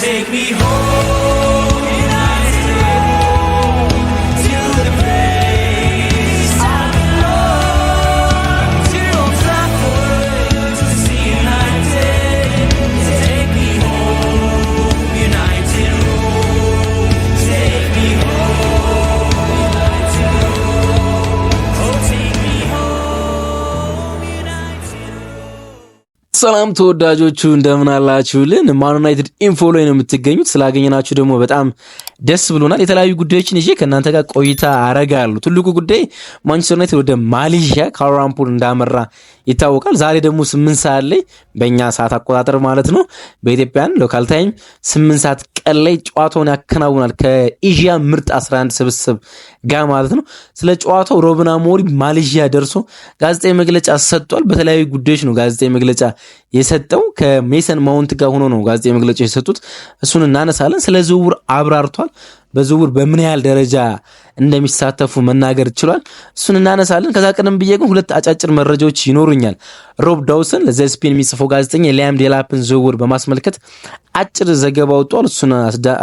take me home, United, to the place I belong, to Old Trafford, to see United. Take me home, United Road. Take me home, United Road. Oh, take me home, United Road. ሰላም ተወዳጆቹ እንደምን አላችሁልን? ማን ዩናይትድ ኢንፎ ላይ ነው የምትገኙት። ስላገኘናችሁ ደግሞ በጣም ደስ ብሎናል። የተለያዩ ጉዳዮችን ይዤ ከእናንተ ጋር ቆይታ አረጋለሁ። ትልቁ ጉዳይ ማንቸስተር ዩናይትድ ወደ ማሌዥያ ካላላምፑር እንዳመራ ይታወቃል። ዛሬ ደግሞ 8 ሰዓት ላይ በእኛ ሰዓት አቆጣጠር ማለት ነው፣ በኢትዮጵያን ሎካል ታይም 8 ሰዓት ቀን ላይ ጨዋታውን ያከናውናል ከኤዥያ ምርጥ 11 ስብስብ ጋር ማለት ነው። ስለ ጨዋታው ሩበን አሞሪም ማሌዥያ ደርሶ ጋዜጣዊ መግለጫ ሰጥቷል። በተለያዩ ጉዳዮች ነው ጋዜጣዊ መግለጫ የሰጠው። ከሜሰን ማውንት ጋር ሆኖ ነው ጋዜጣዊ መግለጫ የሰጡት። እሱን እናነሳለን። ስለ ዝውውር አብራርቷል። በዝውውር በምን ያህል ደረጃ እንደሚሳተፉ መናገር ችሏል። እሱን እናነሳለን። ከዛ ቀደም ብዬ ግን ሁለት አጫጭር መረጃዎች ይኖሩኛል። ሮብ ዳውሰን ለዘ ስፔን የሚጽፈው ጋዜጠኛ የሊያም ዴላፕን ዝውውር በማስመልከት አጭር ዘገባ ወጥቷል። እሱን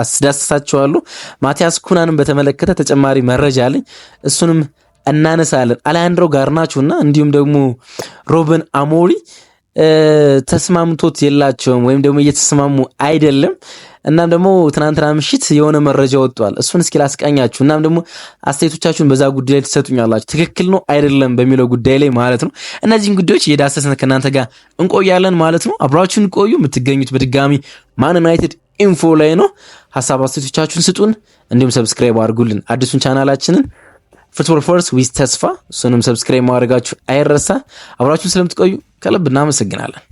አስዳስሳቸዋለሁ። ማቲያስ ኩናንም በተመለከተ ተጨማሪ መረጃ አለኝ። እሱንም እናነሳለን። አሌሃንድሮ ጋርናቾና እንዲሁም ደግሞ ሩበን አሞሪም ተስማምቶት የላቸውም ወይም ደግሞ እየተስማሙ አይደለም። እናም ደግሞ ትናንትና ምሽት የሆነ መረጃ ወጥቷል። እሱን እስኪ ላስቃኛችሁ። እናም ደግሞ አስተያየቶቻችሁን በዛ ጉዳይ ላይ ትሰጡኛላችሁ። ትክክል ነው አይደለም በሚለው ጉዳይ ላይ ማለት ነው። እነዚህን ጉዳዮች እየዳሰስን ከእናንተ ጋር እንቆያለን ማለት ነው። አብራችሁን ቆዩ። የምትገኙት በድጋሚ ማን ዩናይትድ ኢንፎ ላይ ነው። ሀሳብ አስተያየቶቻችሁን ስጡን፣ እንዲሁም ሰብስክራይብ አድርጉልን አዲሱን ቻናላችንን ፉትቦል ፈርስት ዊዝ ተስፋ። እሱንም ሰብስክራይብ ማድረጋችሁ አይረሳ። አብራችሁን ስለምትቆዩ ከልብ እናመሰግናለን።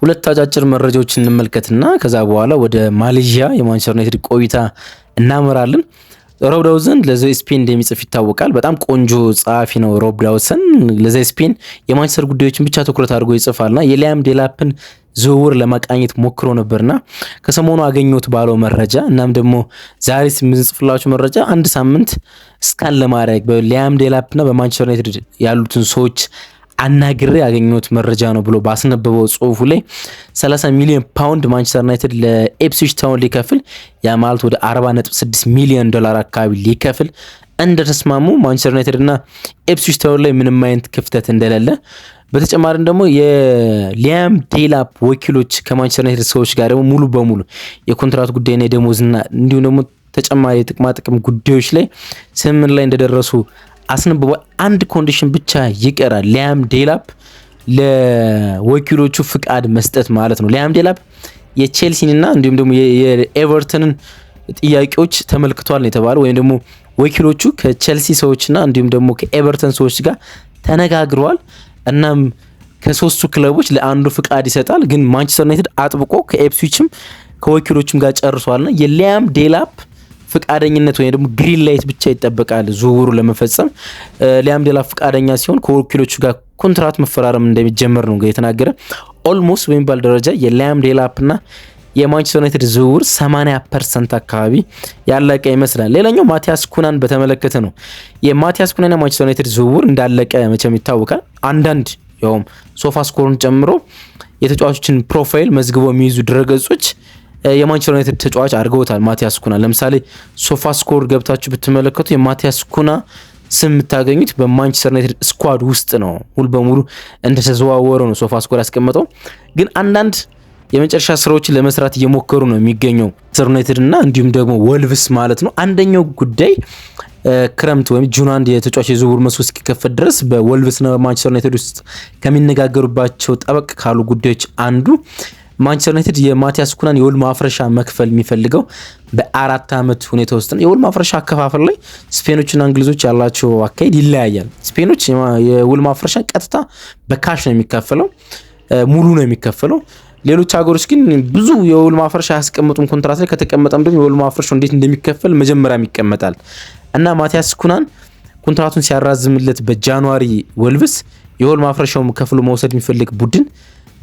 ሁለት አጫጭር መረጃዎችን እንመልከትና ከዛ በኋላ ወደ ማሌዥያ የማንቸስተር ዩናይትድ ቆይታ እናመራለን። ሮብ ዳውሰን ለዘ ስፔን እንደሚጽፍ ይታወቃል። በጣም ቆንጆ ጸሐፊ ነው ሮብ ዳውሰን። ለዘ ስፔን የማንቸስተር ጉዳዮችን ብቻ ትኩረት አድርጎ ይጽፋልና የሊያም ዴላፕን ዝውውር ለማቃኘት ሞክሮ ነበርና ከሰሞኑ አገኘሁት ባለው መረጃ እናም ደግሞ ዛሬ የምንጽፍላችሁ መረጃ አንድ ሳምንት ስካን ለማድረግ በሊያም ዴላፕና በማንቸስተር ዩናይትድ ያሉትን ሰዎች አናግሬ ያገኘሁት መረጃ ነው ብሎ ባስነበበው ጽሁፉ ላይ 30 ሚሊዮን ፓውንድ ማንቸስተር ዩናይትድ ለኢፕስዊች ታውን ሊከፍል ያ ማለት ወደ 40.6 ሚሊዮን ዶላር አካባቢ ሊከፍል እንደተስማሙ ማንቸስተር ዩናይትድ እና ኢፕስዊች ታውን ላይ ምንም አይነት ክፍተት እንደሌለ፣ በተጨማሪም ደግሞ የሊያም ዴላፕ ወኪሎች ከማንቸስተር ዩናይትድ ሰዎች ጋር ደግሞ ሙሉ በሙሉ የኮንትራት ጉዳይና የደሞዝና እንዲሁም ደግሞ ተጨማሪ የጥቅማ ጥቅም ጉዳዮች ላይ ስምምነት ላይ እንደደረሱ አስነብቧል። አንድ ኮንዲሽን ብቻ ይቀራል። ሊያም ዴላፕ ለወኪሎቹ ፍቃድ መስጠት ማለት ነው። ሊያም ዴላፕ የቼልሲንና እንዲሁም ደግሞ የኤቨርተንን ጥያቄዎች ተመልክቷል ነው የተባለው። ወይም ደግሞ ወኪሎቹ ከቼልሲ ሰዎችና እንዲሁም ደግሞ ከኤቨርተን ሰዎች ጋር ተነጋግረዋል። እናም ከሶስቱ ክለቦች ለአንዱ ፍቃድ ይሰጣል። ግን ማንቸስተር ዩናይትድ አጥብቆ ከኢፕስዊችም ከወኪሎቹም ጋር ጨርሷልና የሊያም ዴላፕ ፍቃደኝነት ወይም ደግሞ ግሪን ላይት ብቻ ይጠበቃል ዝውውሩ ለመፈጸም። ሊያም ዴላፕ ፍቃደኛ ሲሆን ከወኪሎቹ ጋር ኮንትራት መፈራረም እንደሚጀመር ነው የተናገረ። ኦልሞስት በሚባል ደረጃ የሊያም ዴላፕና የማንቸስተር ዩናይትድ ዝውውር 80% አካባቢ ያለቀ ይመስላል። ሌላኛው ማቲያስ ኩናን በተመለከተ ነው። የማቲያስ ኩናና ማንቸስተር ዩናይትድ ዝውውር እንዳለቀ መቼም ይታወቃል። አንዳንድ ያውም ሶፋ ስኮርን ጨምሮ የተጫዋቾችን ፕሮፋይል መዝግበው የሚይዙ ድረገጾች የማንቸስተር ዩናይትድ ተጫዋች አድርገውታል ማቲያስ ኩና። ለምሳሌ ሶፋ ስኮር ገብታችሁ ብትመለከቱ የማቲያስ ኩና ስም የምታገኙት በማንቸስተር ዩናይትድ ስኳድ ውስጥ ነው። ሙሉ በሙሉ እንደተዘዋወረ ነው ሶፋ ስኮር ያስቀመጠው። ግን አንዳንድ የመጨረሻ ስራዎችን ለመስራት እየሞከሩ ነው የሚገኘው ማንቸስተር ዩናይትድ እና እንዲሁም ደግሞ ወልቭስ ማለት ነው። አንደኛው ጉዳይ ክረምት ወይም ጁን 1 የተጫዋች የዝውውር መስኮት እስኪከፈት ድረስ በወልቭስና በማንቸስተር ዩናይትድ ውስጥ ከሚነጋገሩባቸው ጠበቅ ካሉ ጉዳዮች አንዱ ማንቸስተር ዩናይትድ የማቲያስ ኩናን የውል ማፍረሻ መክፈል የሚፈልገው በ4 ዓመት ሁኔታ ውስጥ ነው። የውል ማፍረሻ አከፋፈል ላይ ስፔኖችና እንግሊዞች ያላቸው አካሄድ ይለያያል። ስፔኖች የውል ማፍረሻ ቀጥታ በካሽ ነው የሚከፈለው፣ ሙሉ ነው የሚከፈለው። ሌሎች ሀገሮች ግን ብዙ የውል ማፍረሻ ያስቀምጡም። ኮንትራት ላይ ከተቀመጠም ደግሞ የውል ማፍረሻው እንዴት እንደሚከፈል መጀመሪያም ይቀመጣል እና ማቲያስ ኩናን ኮንትራቱን ሲያራዝምለት በጃንዋሪ ወልቭስ የውል ማፍረሻው ከፍሎ መውሰድ የሚፈልግ ቡድን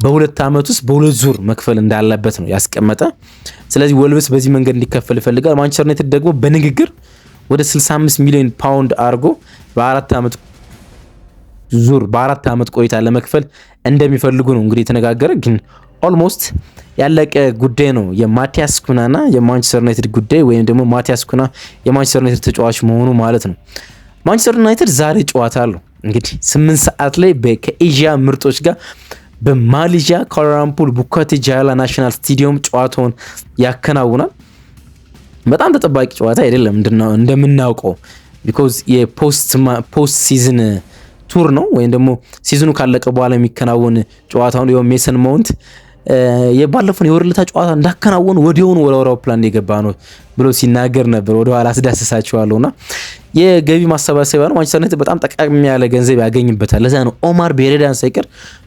በ2 ዓመት ውስጥ በ2 ዙር መክፈል እንዳለበት ነው ያስቀመጠ። ስለዚህ ወልቭስ በዚህ መንገድ እንዲከፈል ይፈልጋል። ማንቸስተር ዩናይትድ ደግሞ በንግግር ወደ 65 ሚሊዮን ፓውንድ አድርጎ በአራት ዓመት ቆይታ ለመክፈል እንደሚፈልጉ ነው እንግዲህ የተነጋገረ። ግን ኦልሞስት ያለቀ ጉዳይ ነው የማቲያስ ኩናና የማንቸስተር ዩናይትድ ጉዳይ፣ ወይም ደግሞ ማቲያስ ኩና የማንቸስተር ዩናይትድ ተጫዋች መሆኑ ማለት ነው። ማንቸስተር ዩናይትድ ዛሬ ጨዋታ አለው እንግዲህ 8 ሰዓት ላይ ከኤዥያ ምርጦች ጋር በማሌዥያ ኳላላምፑር ቡካቲ ጃያላ ናሽናል ስቴዲየም ጨዋታውን ያከናውናል። በጣም ተጠባቂ ጨዋታ አይደለም እንደምናውቀው፣ ቢኮዝ የፖስት ሲዝን ቱር ነው፣ ወይም ደግሞ ሲዝኑ ካለቀ በኋላ የሚከናወን ጨዋታ ነው። ሜሰን ማውንት የባለፈውን የወርልታ ጨዋታ እንዳከናወኑ ወዲያውኑ ወደ አውሮፕላን የገባ ነው ብሎ ሲናገር ነበር። ወደ ኋላ አስዳስሳቸዋለሁና የገቢ ማሰባሰቢያ ነው። ማንቸስተር ዩናይትድ በጣም ጠቃሚ ያለ ገንዘብ ያገኝበታል። ለዛ ነው ኦማር ቤሬዳን ሳይቀር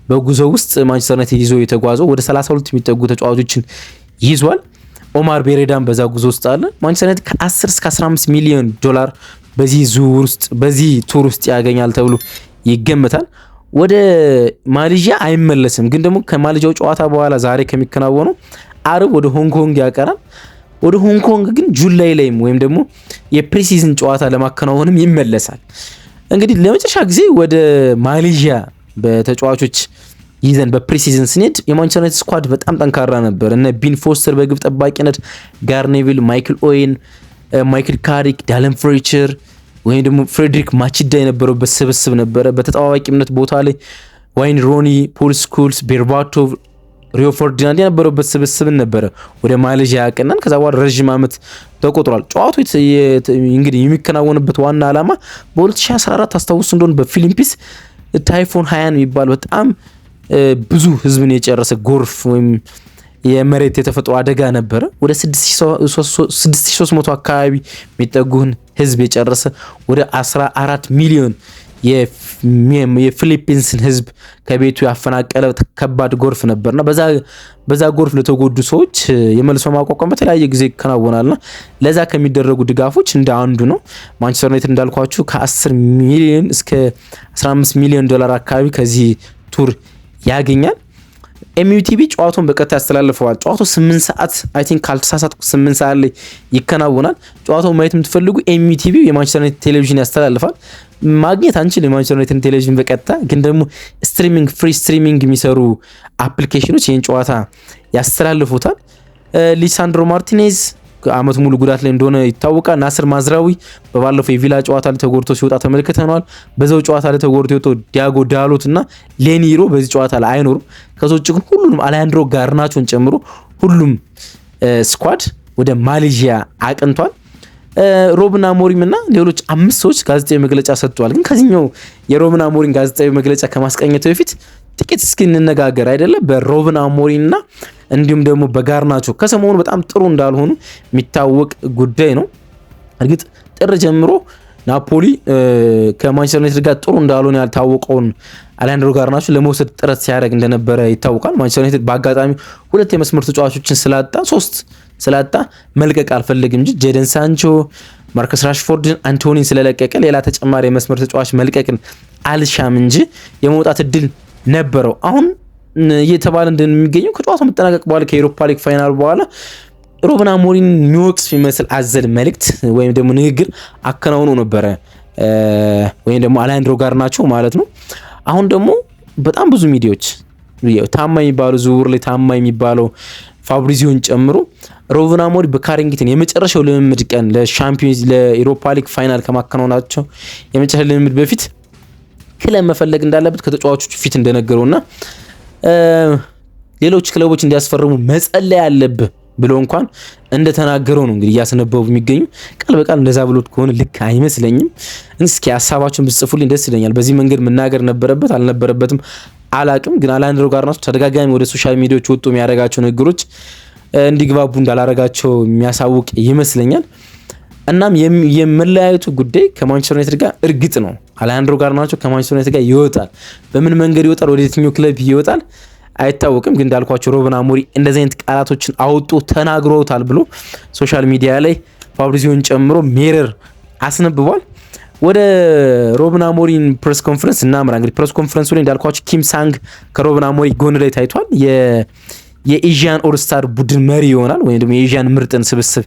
በጉዞ ውስጥ ማንቸስተር ዩናይትድ ይዞ የተጓዘው። ወደ 32 የሚጠጉ ተጫዋቾችን ይዟል። ኦማር ቤሬዳን በዛ ጉዞ ውስጥ አለ። ማንቸስተር ዩናይትድ ከ10 እስከ 15 ሚሊዮን ዶላር በዚህ ዝውውር ውስጥ በዚህ ቱር ውስጥ ያገኛል ተብሎ ይገመታል። ወደ ማሌዥያ አይመለስም፣ ግን ደግሞ ከማሌዥያው ጨዋታ በኋላ ዛሬ ከሚከናወነው አርብ ወደ ሆንግ ኮንግ ያቀራል። ወደ ሆንግ ኮንግ ግን ጁላይ ላይም ወይም ደግሞ የፕሪሲዝን ጨዋታ ለማከናወንም ይመለሳል። እንግዲህ ለመጨረሻ ጊዜ ወደ ማሌዥያ በተጫዋቾች ይዘን በፕሪሲዝን ስንሄድ የማንቸስተር ዩናይትድ ስኳድ በጣም ጠንካራ ነበር። እነ ቢን ፎስተር በግብ ጠባቂነት፣ ጋር ኔቪል፣ ማይክል ኦዌን፣ ማይክል ካሪክ፣ ዳለን ፍሬቸር ወይም ደግሞ ፍሬድሪክ ማቺዳ የነበረበት ስብስብ ነበረ። በተጠባባቂነት ቦታ ላይ ዋይን ሮኒ፣ ፖል ስኩልስ፣ ቤርባቶቭ፣ ሪዮ ፈርዲናንድ የነበረበት ስብስብን ነበረ ወደ ማሌዥያ ያቀናን። ከዛ በኋላ ረዥም ዓመት ተቆጥሯል። ጨዋታው እንግዲህ የሚከናወንበት ዋና ዓላማ በ2014 አስታውሱ እንደሆነ በፊሊፒንስ ታይፎን 20 የሚባል በጣም ብዙ ህዝብን የጨረሰ ጎርፍ ወይም የመሬት የተፈጥሮ አደጋ ነበረ። ወደ 6300 አካባቢ የሚጠጉን ህዝብ የጨረሰ ወደ 14 ሚሊዮን የፊሊፒንስን ህዝብ ከቤቱ ያፈናቀለ ከባድ ጎርፍ ነበርና በዛ ጎርፍ ለተጎዱ ሰዎች የመልሶ ማቋቋም በተለያየ ጊዜ ይከናወናልና ለዛ ከሚደረጉ ድጋፎች እንደ አንዱ ነው። ማንቸስተር ዩናይትድ እንዳልኳችሁ ከ10 ሚሊዮን እስከ 15 ሚሊዮን ዶላር አካባቢ ከዚህ ቱር ያገኛል። ኤምዩቲቪ ጨዋታውን በቀጥታ ያስተላልፈዋል። ጨዋታው 8 ሰዓት አይ ቲንክ ካልተሳሳትኩ 8 ሰዓት ላይ ይከናወናል። ጨዋታው ማየት የምትፈልጉ ኤምዩቲቪ የማንቸስተር ዩናይትድ ቴሌቪዥን ያስተላልፋል። ማግኘት አንችል የማንቸስተር ዩናይትድ ቴሌቪዥን በቀጥታ ግን ደግሞ ስትሪሚንግ ፍሪ ስትሪሚንግ የሚሰሩ አፕሊኬሽኖች ይህን ጨዋታ ያስተላልፉታል። ሊሳንድሮ ማርቲኔዝ አመት ሙሉ ጉዳት ላይ እንደሆነ ይታወቃል። ናስር ማዝራዊ በባለፈው የቪላ ጨዋታ ላይ ተጎድቶ ሲወጣ ተመልክተናል። በዛው ጨዋታ ላይ ተጎድቶ የወጣው ዲያጎ ዳሎት እና ሌኒሮ በዚህ ጨዋታ ላይ አይኖሩም። ከዛው ግን ሁሉንም አሌሃንድሮ ጋርናቾን ጨምሮ ሁሉም ስኳድ ወደ ማሌዥያ አቅንቷል። ሮብን አሞሪም እና ሌሎች 5 ሰዎች ጋዜጣዊ መግለጫ ሰጥተዋል። ግን ከዚህኛው የሮብን አሞሪም ጋዜጣዊ መግለጫ ከማስቀኘቱ በፊት ጥቂት እስኪ እንነጋገር አይደለ? በሮብን አሞሪም እና እንዲሁም ደግሞ በጋርናቾ ከሰሞኑ በጣም ጥሩ እንዳልሆኑ የሚታወቅ ጉዳይ ነው። እርግጥ ጥር ጀምሮ ናፖሊ ከማንቸስተር ዩናይትድ ጋር ጥሩ እንዳልሆነ ያልታወቀውን አሌሃንድሮ ጋርናቾ ለመውሰድ ጥረት ሲያደርግ እንደነበረ ይታወቃል። ማንቸስተር ዩናይትድ በአጋጣሚ 2 የመስመር ተጫዋቾችን ስላጣ 3 ስላጣ መልቀቅ አልፈለግም እንጂ ጄደን ሳንቾ፣ ማርከስ ራሽፎርድን፣ አንቶኒን ስለለቀቀ ሌላ ተጨማሪ የመስመር ተጫዋች መልቀቅን አልሻም እንጂ የመውጣት እድል ነበረው። አሁን እየተባለ እንደሚገኘው ከጨዋታው መጠናቀቅ በኋላ ከኤሮፓ ሊግ ፋይናል በኋላ ሮብን አሞሪም የሚወቅስ የሚመስል አዘል መልእክት ወይም ደግሞ ንግግር አከናውኖ ነበረ ወይም ደግሞ አሌሃንድሮ ጋርናቾ ማለት ነው። አሁን ደግሞ በጣም ብዙ ሚዲያዎች ታማኝ የሚባሉ ዝውውር ላይ ታማኝ የሚባለው ፋብሪዚዮን ጨምሮ ሮብን አሞሪም በካሪንግተን የመጨረሻው ልምምድ ቀን ለሻምፒዮንስ ለኤሮፓ ሊግ ፋይናል ከማከናወናቸው የመጨረሻ ልምምድ በፊት ክለብ መፈለግ እንዳለበት ከተጫዋቾቹ ፊት እንደነገረውና ሌሎች ክለቦች እንዲያስፈርሙ መጸለይ ያለብህ ብሎ እንኳን እንደተናገረው ነው እንግዲህ እያስነበቡ የሚገኙ። ቃል በቃል እንደዛ ብሎት ከሆነ ልክ አይመስለኝም። እስኪ ሀሳባችሁን ብትጽፉልኝ ደስ ይለኛል። በዚህ መንገድ መናገር ነበረበት አልነበረበትም አላቅም። ግን አሌሃንድሮ ጋርናቾ ተደጋጋሚ ወደ ሶሻል ሚዲያዎች ወጥቶ የሚያደርጋቸው ንግግሮች እንዲግባቡ እንዳላረጋቸው የሚያሳውቅ ይመስለኛል። እናም የመለያየቱ ጉዳይ ከማንቸስተር ዩናይትድ ጋር እርግጥ ነው አሌሃንድሮ ጋርናቾ ከማንቸስተር ዩናይትድ ጋር ይወጣል። በምን መንገድ ይወጣል፣ ወደ የትኛው ክለብ ይወጣል አይታወቅም። ግን እንዳልኳቸው ሮብን አሞሪም እንደዚህ አይነት ቃላቶችን አውጡ ተናግረውታል ብሎ ሶሻል ሚዲያ ላይ ፋብሪዚዮን ጨምሮ ሜረር አስነብቧል። ወደ ሮብን አሞሪም ፕሬስ ኮንፈረንስ እናምራ። እንግዲህ ፕሬስ ኮንፈረንሱ ላይ እንዳልኳቸው ኪም ሳንግ ከሮብን አሞሪም ጎን ላይ ታይቷል። የኤዥያን ኦልስታር ቡድን መሪ ይሆናል ወይም ደግሞ የኤዥያን ምርጥን ስብስብ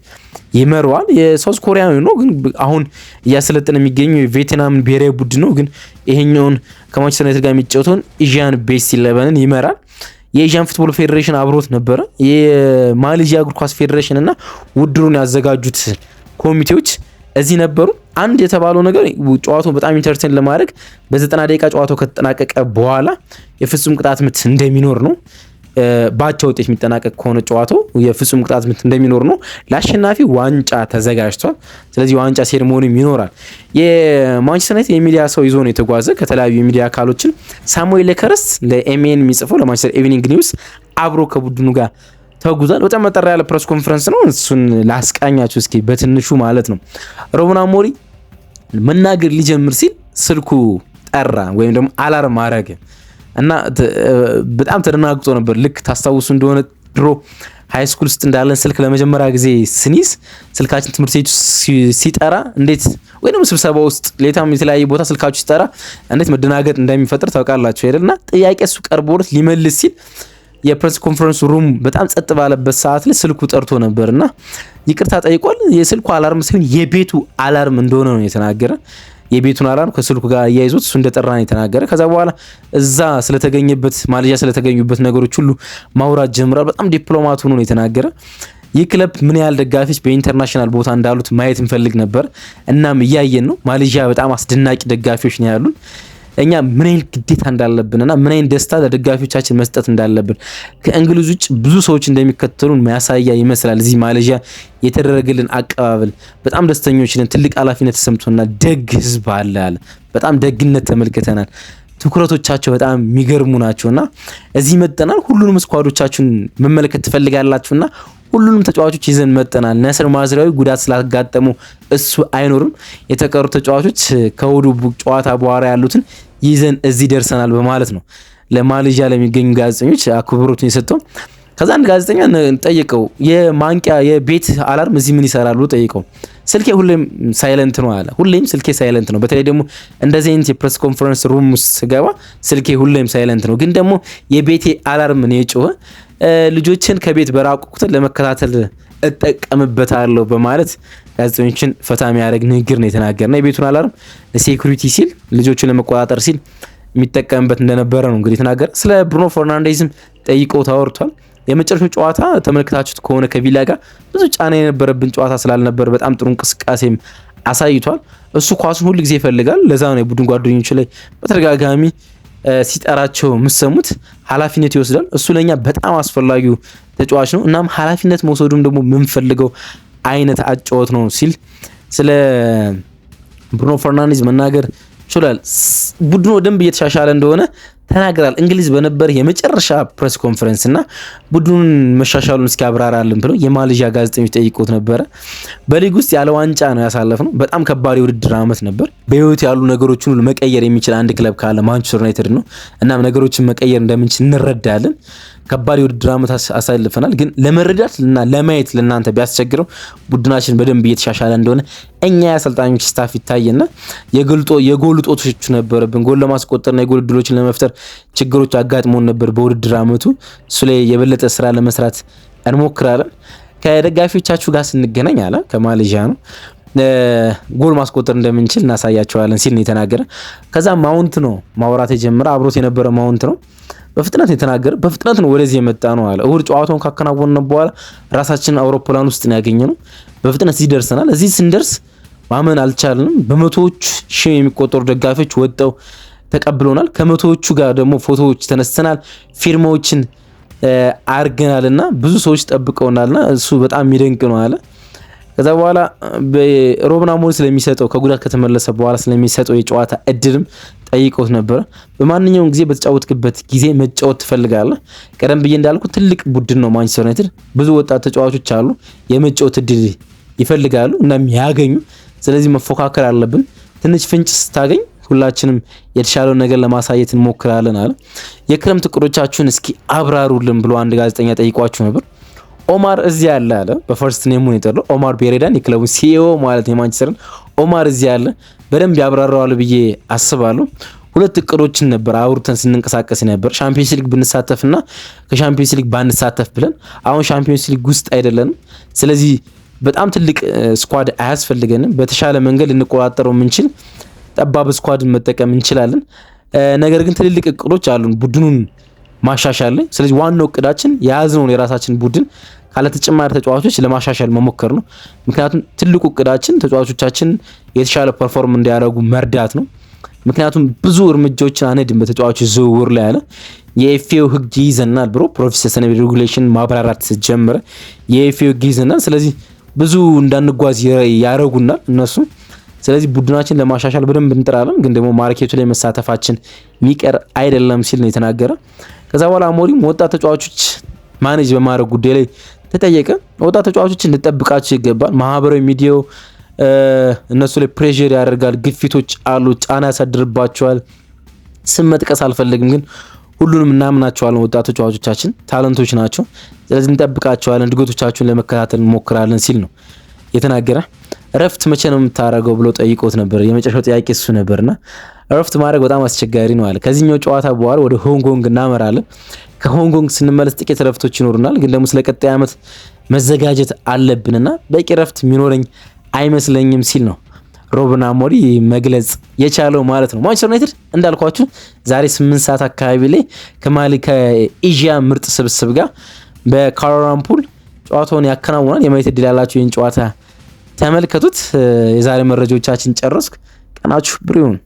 ይመራዋል። የሳውዝ ኮሪያዊ ነው ግን አሁን እያሰለጠነ የሚገኘው የቬትናም ብሔራዊ ቡድን ነው። ግን ይሄኛውን ከማንቸስተር ዩናይትድ ጋር የሚጫወተውን ኤዥያን ቤስት 11ን ይመራል። የኤዥያን ፉትቦል ፌዴሬሽን አብሮት ነበረ። የማሌዥያ እግር ኳስ ፌዴሬሽን እና ውድሩን ያዘጋጁት ኮሚቴዎች እዚህ ነበሩ። አንድ የተባለው ነገር ጨዋታው በጣም ኢንተርቴን ለማድረግ በ90 ደቂቃ ጨዋታው ከተጠናቀቀ በኋላ የፍጹም ቅጣት ምት እንደሚኖር ነው። ባቻ ውጤት የሚጠናቀቅ ከሆነ ጨዋታው የፍጹም ቅጣት ምት እንደሚኖር ነው። ለአሸናፊ ዋንጫ ተዘጋጅቷል። ስለዚህ ዋንጫ ሴሪሞኒም ይኖራል። የማንቸስተር ዩናይትድ የሚዲያ ሰው ይዞ ነው የተጓዘ ከተለያዩ የሚዲያ አካሎችን። ሳሙኤል ለከረስት ለኤምኤን የሚጽፈው ለማንቸስተር ኢቭኒንግ ኒውስ አብሮ ከቡድኑ ጋር ተጉዟል። በጣም መጠራ ያለ ፕሬስ ኮንፈረንስ ነው። እሱን ላስቃኛችሁ እስኪ በትንሹ ማለት ነው። ሩበን አሞሪም መናገር ሊጀምር ሲል ስልኩ ጠራ ወይም ደግሞ አላርም አረገ እና በጣም ተደናግጦ ነበር። ልክ ታስታውሱ እንደሆነ ድሮ ሃይ ስኩል ውስጥ እንዳለን ስልክ ለመጀመሪያ ጊዜ ስኒስ ስልካችን ትምህርት ቤት ሲጠራ እንዴት ወይ ደግሞ ስብሰባ ውስጥ ሌታም የተለያየ ቦታ ስልካችሁ ሲጠራ እንዴት መደናገጥ እንደሚፈጥር ታውቃላችሁ አይደልና ጥያቄ እሱ ቀርቦለት ሊመልስ ሲል የፕሬስ ኮንፈረንስ ሩም በጣም ጸጥ ባለበት ሰዓት ላይ ስልኩ ጠርቶ ነበርና ይቅርታ ጠይቋል። የስልኩ አላርም ሳይሆን የቤቱ አላርም እንደሆነ ነው የተናገረ። የቤቱን አላርም ከስልኩ ጋር አያይዞት እሱ እንደጠራ ነው የተናገረ። ከዛ በኋላ እዛ ስለተገኘበት ማሌዥያ ስለተገኙበት ነገሮች ሁሉ ማውራት ጀምሯል። በጣም ዲፕሎማት ሆኖ ነው የተናገረ። ይህ ክለብ ምን ያህል ደጋፊዎች በኢንተርናሽናል ቦታ እንዳሉት ማየት እንፈልግ ነበር። እናም እያየን ነው። ማሌዥያ በጣም አስደናቂ ደጋፊዎች ነው ያሉን። እኛ ምን አይነት ግዴታ እንዳለብንና ምን አይነት ደስታ ለደጋፊዎቻችን መስጠት እንዳለብን ከእንግሊዝ ውጭ ብዙ ሰዎች እንደሚከተሉን ማሳያ ይመስላል። እዚህ ማሌዥያ የተደረገልን አቀባበል በጣም ደስተኞች ነን። ትልቅ ኃላፊነት ተሰምቶናል። ደግ ህዝብ አለ። በጣም ደግነት ተመልክተናል። ትኩረቶቻቸው በጣም የሚገርሙ ናቸውና እዚህ መጠናል። ሁሉንም ስኳዶቻችሁን መመልከት ትፈልጋላችሁና ሁሉንም ተጫዋቾች ይዘን መጠናል። ነስር ማዝራዊ ጉዳት ስላጋጠሙ እሱ አይኖርም። የተቀሩ ተጫዋቾች ከወዱ ጨዋታ በኋላ ያሉትን ይዘን እዚህ ደርሰናል በማለት ነው ለማሌዥያ ለሚገኙ ጋዜጠኞች አክብሮቱን የሰጠው። ከዛ አንድ ጋዜጠኛ ጠይቀው የማንቂያ የቤት አላርም እዚህ ምን ይሰራሉ ጠይቀው። ስልኬ ሁሌም ሳይለንት ነው አለ። ሁሌም ስልኬ ሳይለንት ነው። በተለይ ደግሞ እንደዚህ አይነት የፕሬስ ኮንፈረንስ ሩም ውስጥ ስገባ ስልኬ ሁሌም ሳይለንት ነው። ግን ደግሞ የቤቴ አላርም ነው የጮኸ ልጆችን ከቤት በራቁ ቁጥር ለመከታተል እጠቀምበታለሁ በማለት ጋዜጠኞችን ፈታ የሚያደርግ ንግግር ነው የተናገረና የቤቱን አላርም ለሴኩሪቲ ሲል ልጆችን ለመቆጣጠር ሲል የሚጠቀምበት እንደነበረ ነው እንግዲህ የተናገረ። ስለ ብሩኖ ፈርናንዴዝም ጠይቀው ታወርቷል። የመጨረሻው ጨዋታ ተመልክታችሁት ከሆነ ከቪላ ጋር ብዙ ጫና የነበረብን ጨዋታ ስላልነበር በጣም ጥሩ እንቅስቃሴም አሳይቷል። እሱ ኳሱን ሁሉ ጊዜ ይፈልጋል። ለዛ ነው የቡድን ጓደኞቹ ላይ በተደጋጋሚ ሲጠራቸው የምሰሙት ኃላፊነት ይወስዳል። እሱ ለኛ በጣም አስፈላጊው ተጫዋች ነው። እናም ኃላፊነት መውሰዱም ደግሞ የምንፈልገው አይነት አጫወት ነው ሲል ስለ ብሩኖ ፈርናንዴዝ መናገር ችሏል። ቡድኑ ደንብ እየተሻሻለ እንደሆነ ተናግራል። እንግሊዝ በነበር የመጨረሻ ፕሬስ ኮንፈረንስ እና ቡድኑን መሻሻሉን እስኪ አብራራልን ብለው የማሌዥያ ጋዜጠኞች ጠይቆት ነበረ። በሊግ ውስጥ ያለ ዋንጫ ነው ያሳለፍነው። በጣም ከባድ የውድድር ዓመት ነበር። በህይወት ያሉ ነገሮችን ሁሉ መቀየር የሚችል አንድ ክለብ ካለ ማንቸስተር ዩናይትድ ነው። እናም ነገሮችን መቀየር እንደምንችል እንረዳለን። ከባድ የውድድር ዓመት አሳልፈናል። ግን ለመረዳት እና ለማየት ለእናንተ ቢያስቸግረው ቡድናችን በደንብ እየተሻሻለ እንደሆነ እኛ የአሰልጣኞች ስታፍ ይታየና የጎል እጦቶች ነበረብን። ጎል ለማስቆጠርና የጎል እድሎችን ለመፍጠር ችግሮች አጋጥሞን ነበር በውድድር ዓመቱ። እሱ ላይ የበለጠ ስራ ለመስራት እንሞክራለን። ከደጋፊዎቻችሁ ጋር ስንገናኝ አለ ከማሌዥያ ነው ጎል ማስቆጠር እንደምንችል እናሳያቸዋለን ሲል ነው የተናገረ። ከዛ ማውንት ነው ማውራት የጀመረ። አብሮት የነበረ ማውንት ነው በፍጥነት የተናገረ። በፍጥነት ነው ወደዚህ የመጣ ነው አለ። እሁድ ጨዋታውን ካከናወነ በኋላ ራሳችንን አውሮፕላን ውስጥ ነው ያገኘነው። በፍጥነት እዚህ ደርሰናል። እዚህ ስንደርስ ማመን አልቻልንም። በመቶዎች ሺህ የሚቆጠሩ ደጋፊዎች ወጥተው ተቀብለውናል። ከመቶዎቹ ጋር ደግሞ ፎቶዎች ተነስተናል፣ ፊርማዎችን አርገናልና ብዙ ሰዎች ጠብቀውናልና እሱ በጣም የሚደንቅ ነው አለ። ከዛ በኋላ ሩበን አሞሪም ስለሚሰጠው ከጉዳት ከተመለሰ በኋላ ስለሚሰጠው የጨዋታ እድልም ጠይቆት ነበረ። በማንኛውም ጊዜ በተጫወትክበት ጊዜ መጫወት ትፈልጋለህ። ቀደም ብዬ እንዳልኩ ትልቅ ቡድን ነው ማንቸስተር ዩናይትድ። ብዙ ወጣት ተጫዋቾች አሉ፣ የመጫወት እድል ይፈልጋሉ እናም ያገኙ። ስለዚህ መፎካከር አለብን። ትንሽ ፍንጭ ስታገኝ ሁላችንም የተሻለውን ነገር ለማሳየት እንሞክራለን አለ። የክረምት እቅዶቻችሁን እስኪ አብራሩልን ብሎ አንድ ጋዜጠኛ ጠይቋችሁ ነበር። ኦማር እዚህ ያለ አለ። በፈርስት ኔሙ ነው የጠራው። ኦማር ቤሬዳን የክለቡን ሲኢኦ ማለት የማንቸስተርን ኦማር እዚህ ያለ በደንብ ያብራራዋል ብዬ አስባለሁ። ሁለት እቅዶችን ነበር አውርተን ስንንቀሳቀስ ነበር። ሻምፒዮንስ ሊግ ብንሳተፍና ከሻምፒዮንስ ሊግ ባንሳተፍ ብለን። አሁን ሻምፒዮንስ ሊግ ውስጥ አይደለንም። ስለዚህ በጣም ትልቅ ስኳድ አያስፈልገንም። በተሻለ መንገድ ልንቆጣጠረው የምንችል ጠባብ ስኳድን መጠቀም እንችላለን። ነገር ግን ትልልቅ እቅዶች አሉን ቡድኑን ማሻሻል። ስለዚህ ዋናው እቅዳችን የያዝነውን የራሳችን ቡድን ካለ ተጨማሪ ተጫዋቾች ለማሻሻል መሞከር ነው። ምክንያቱም ትልቁ እቅዳችን ተጫዋቾቻችን የተሻለ ፐርፎርም እንዲያደርጉ መርዳት ነው። ምክንያቱም ብዙ እርምጃዎችን አንሄድም በተጫዋቾች ዝውውር ላይ ያለ የኤፍኤው ህግ ይዘናል ብሎ ፕሮፌሰር ሰነድ ሬጉሌሽን ማብራራት ጀመረ። የኤፍኤው ህግ ይዘናል። ስለዚህ ብዙ እንዳንጓዝ ያረጉናል እነሱ። ስለዚህ ቡድናችን ለማሻሻል በደንብ እንጥራለን፣ ግን ደግሞ ማርኬቱ ላይ መሳተፋችን የሚቀር አይደለም ሲል ነው የተናገረ። ከዛ በኋላ አሞሪም ወጣት ተጫዋቾች ማኔጅ በማድረግ ጉዳይ ላይ ተጠየቀ። ወጣት ተጫዋቾችን ልጠብቃቸው ይገባል። ማህበራዊ ሚዲያው እነሱ ላይ ፕሬዠር ያደርጋል፣ ግፊቶች አሉ፣ ጫና ያሳድርባቸዋል። ስም መጥቀስ አልፈልግም፣ ግን ሁሉንም እናምናቸዋለን። ወጣት ተጫዋቾቻችን ታለንቶች ናቸው። ስለዚህ እንጠብቃቸዋለን፣ እድገቶቻቸውን ለመከታተል እንሞክራለን ሲል ነው የተናገረ። እረፍት መቼ ነው የምታደርገው ብሎ ጠይቆት ነበር። የመጨረሻው ጥያቄ እሱ ነበርና እረፍት ማድረግ በጣም አስቸጋሪ ነው አለ። ከዚህኛው ጨዋታ በኋላ ወደ ሆንግ ኮንግ እናመራለን። ከሆንግ ኮንግ ስንመለስ ጥቂት እረፍቶች ይኖሩናል፣ ግን ደግሞ ስለቀጣይ ዓመት መዘጋጀት አለብንና በቂ እረፍት የሚኖረኝ አይመስለኝም ሲል ነው ሩበን አሞሪም መግለጽ የቻለው ማለት ነው። ማንቸስተር ዩናይትድ እንዳልኳችሁ ዛሬ 8 ሰዓት አካባቢ ላይ ከኤዥያ ምርጥ ስብስብ ጋር በካራምፑል ጨዋታውን ያከናውናል። የማየት ዕድል ያላችሁ ይህን ጨዋታ ተመልከቱት። የዛሬ መረጃዎቻችን ጨረስኩ። ቀናችሁ ብሩህ ይሁን።